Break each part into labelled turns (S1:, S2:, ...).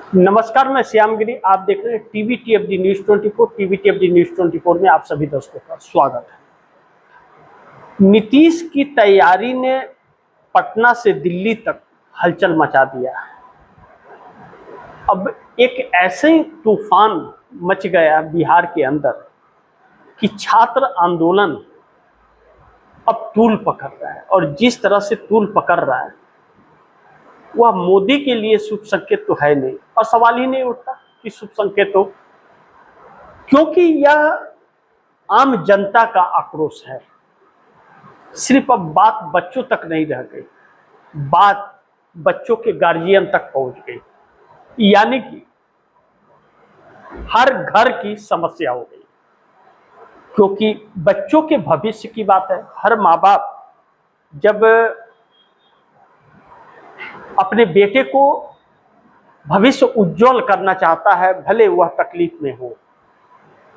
S1: नमस्कार, मैं श्यामगिरी। आप देख रहे हैं टीवीटीएफजी न्यूज 24। टीवीटीएफजी न्यूज 24 में आप सभी दर्शकों का स्वागत है। नीतीश की तैयारी ने पटना से दिल्ली तक हलचल मचा दिया है। अब एक ऐसे ही तूफान मच गया बिहार के अंदर कि छात्र आंदोलन अब तूल पकड़ रहा है, और जिस तरह से तूल पकड़ रहा है वह मोदी के लिए शुभ संकेत तो है नहीं, और सवाल ही नहीं उठता कि शुभ संकेत हो, क्योंकि यह आम जनता का आक्रोश है। सिर्फ अब बात बच्चों तक नहीं रह गई, बात बच्चों के गार्जियन तक पहुंच गई, यानी कि हर घर की समस्या हो गई, क्योंकि बच्चों के भविष्य की बात है। हर माँ बाप जब अपने बेटे को भविष्य उज्जवल करना चाहता है, भले वह तकलीफ में हो,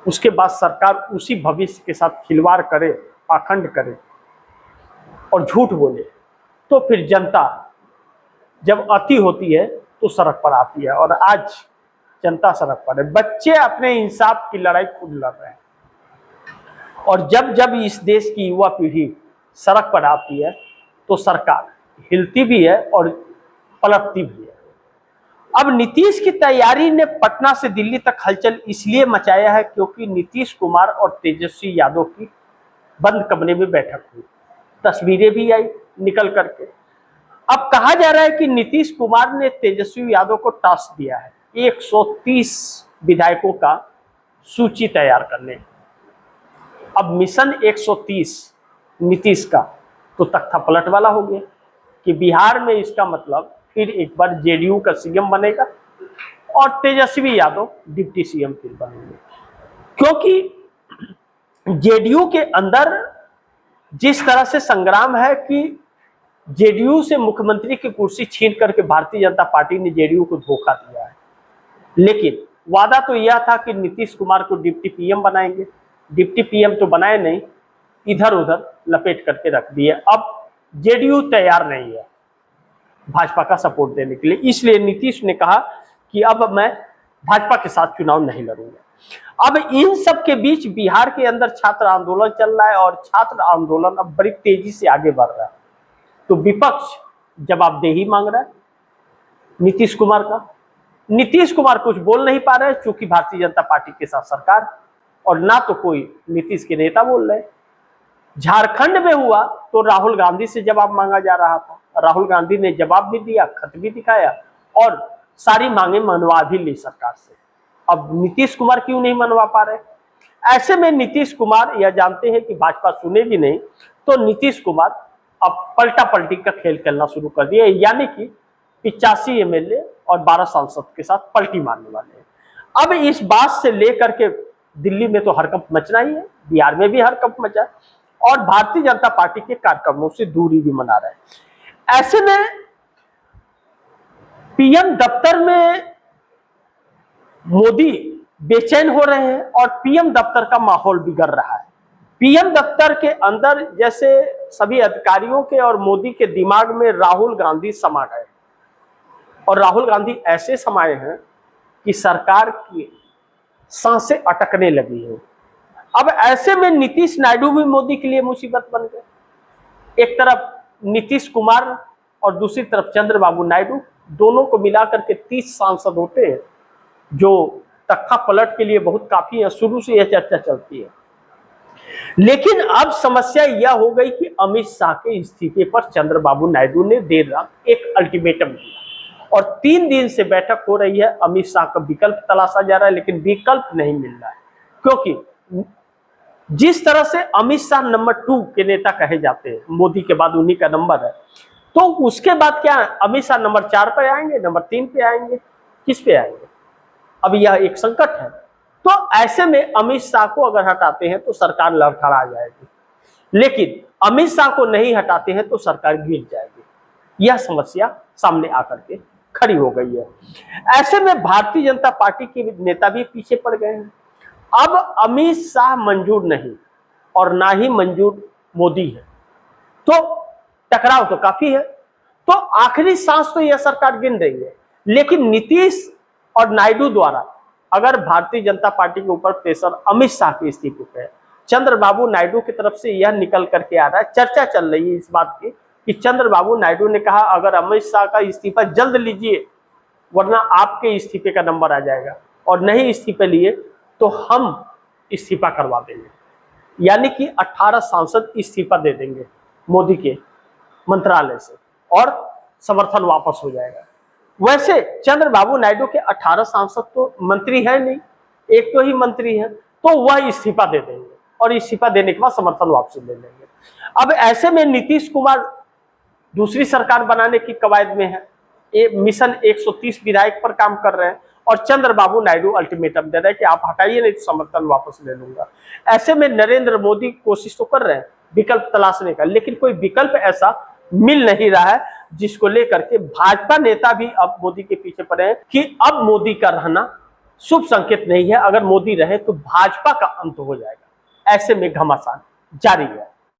S1: उसके बाद सरकार उसी भविष्य के साथ खिलवाड़ करे, पाखंड करे और झूठ बोले, तो फिर जनता जब अति होती है तो सड़क पर आती है। और आज जनता सड़क पर है। बच्चे अपने इंसाफ की लड़ाई खुद लड़ रहे हैं, और जब जब इस देश की युवा पीढ़ी सड़क पर आती है तो सरकार हिलती भी है और पलटती भी है। अब नीतीश की तैयारी ने पटना से दिल्ली तक हलचल इसलिए मचाया है क्योंकि नीतीश कुमार और तेजस्वी यादव की बंद कमरे में बैठक हुई, तस्वीरें भी आई निकल करके। अब कहा जा रहा है कि नीतीश कुमार ने तेजस्वी यादव को टास्क दिया है 130 विधायकों का सूची तैयार करने। अब मिशन 130 नीतीश का तो तख्ता पलट वाला हो गया कि बिहार में इसका मतलब फिर एक बार जेडीयू का सीएम बनेगा और तेजस्वी यादव डिप्टी सीएम फिर बनेंगे, क्योंकि जेडीयू के अंदर जिस तरह से संग्राम है कि जेडीयू से मुख्यमंत्री की कुर्सी छीन करके भारतीय जनता पार्टी ने जेडीयू को धोखा दिया है। लेकिन वादा तो यह था कि नीतीश कुमार को डिप्टी पीएम बनाएंगे, डिप्टी पीएम तो बनाए नहीं, इधर उधर लपेट करके रख दिए। अब जेडीयू तैयार नहीं है भाजपा का सपोर्ट देने के लिए, इसलिए नीतीश ने कहा कि अब मैं भाजपा के साथ चुनाव नहीं लड़ूंगा। अब इन सब के बीच बिहार के अंदर छात्र आंदोलन चल रहा है, और छात्र आंदोलन अब बड़ी तेजी से आगे बढ़ रहा है। तो विपक्ष जवाबदेही मांग रहा है नीतीश कुमार का। नीतीश कुमार कुछ बोल नहीं पा रहे चूंकि भारतीय जनता पार्टी के साथ सरकार, और ना तो कोई नीतीश के नेता बोल रहे। झारखंड में हुआ तो राहुल गांधी से जवाब मांगा जा रहा था, राहुल गांधी ने जवाब भी दिया, खत भी दिखाया और सारी मांगे मनवा भी ली सरकार से। अब नीतीश कुमार क्यों नहीं मनवा पा रहे? ऐसे में नीतीश कुमार यह जानते हैं कि भाजपा सुनेगी नहीं, तो नीतीश कुमार अब पलटा पलटी का खेल खेलना शुरू कर दिया, यानी कि 85 एमएलए और 12 सांसद के साथ पलटी मारने वाले हैं। अब इस बात से लेकर के दिल्ली में तो हरकंप मचना ही है, बिहार में भी हरकंप मचा, और भारतीय जनता पार्टी के कार्यक्रमों से दूरी भी मना रहे हैं। ऐसे में पीएम दफ्तर में मोदी बेचैन हो रहे हैं और पीएम दफ्तर का माहौल बिगड़ रहा है। पीएम दफ्तर के अंदर जैसे सभी अधिकारियों के और मोदी के दिमाग में राहुल गांधी समा गए, और राहुल गांधी ऐसे समाये हैं कि सरकार की सांसें अटकने लगी हैं। अब ऐसे में नीतीश नायडू भी मोदी के लिए मुसीबत बन गए। एक तरफ नीतीश कुमार और दूसरी तरफ चंद्रबाबू नायडू, दोनों को मिलाकर के 30 सांसद होते हैं, जो तख्ता पलट के लिए बहुत काफी है। शुरू से यह चर्चा चलती है, लेकिन अब समस्या यह हो गई कि अमित शाह के इस्तीफे पर चंद्रबाबू नायडू ने देर रात एक अल्टीमेटम दिया, और 3 दिन से बैठक हो रही है। अमित शाह का विकल्प तलाशा जा रहा है, लेकिन विकल्प नहीं मिल रहा है, क्योंकि जिस तरह से अमित शाह नंबर 2 के नेता कहे जाते हैं, मोदी के बाद उन्हीं का नंबर है, तो उसके बाद क्या अमित शाह नंबर 4 पे आएंगे, नंबर 3 पे आएंगे, किस पे आएंगे? अब यह एक संकट है। तो ऐसे में अमित शाह को अगर हटाते हैं तो सरकार लड़खड़ा जाएगी, लेकिन अमित शाह को नहीं हटाते हैं तो सरकार गिर जाएगी। यह समस्या सामने आकर के खड़ी हो गई है। ऐसे में भारतीय जनता पार्टी के नेता भी पीछे पड़ गए हैं। अब अमित शाह मंजूर नहीं और ना ही मंजूर मोदी है, तो टकराव तो काफी है। तो आखिरी सांस तो यह सरकार गिन रही है, लेकिन नीतीश और नायडू द्वारा अगर भारतीय जनता पार्टी के ऊपर प्रेशर अमित शाह के इस्तीफे पे है, चंद्रबाबू नायडू की तरफ से यह निकल करके आ रहा है, चर्चा चल रही है इस बात की कि चंद्रबाबू नायडू ने कहा अगर अमित शाह का इस्तीफा जल्द लीजिए वरना आपके इस्तीफे का नंबर आ जाएगा, और नहीं इस्तीफे लिए तो हम इस्तीफा करवा देंगे। यानी कि 18 सांसद इस्तीफा दे देंगे मोदी के मंत्रालय से और समर्थन वापस हो जाएगा। वैसे चंद्रबाबू नायडू के 18 सांसद तो मंत्री है नहीं, एक तो ही मंत्री है, तो वह इस्तीफा दे देंगे और इस्तीफा देने के बाद समर्थन वापस ले लेंगे। अब ऐसे में नीतीश कुमार दूसरी सरकार बनाने की कवायद में है, मिशन 130 विधायक पर काम कर रहे हैं और चंद्रबाबू नायडू अल्टीमेटम दे रहे हैं कि आप हटाइए नहीं तो समर्थन वापस ले लूंगा। ऐसे में नरेंद्र मोदी कोशिश तो कर रहे हैं विकल्प तलाशने का, लेकिन कोई विकल्प ऐसा मिल नहीं रहा है जिसको लेकर के भाजपा नेता भी अब मोदी के पीछे पड़े हैं कि अब मोदी का रहना शुभ संकेत नहीं है, अगर मोदी रहे तो भाजपा का अंत हो जाएगा। ऐसे में घमासान जारी है।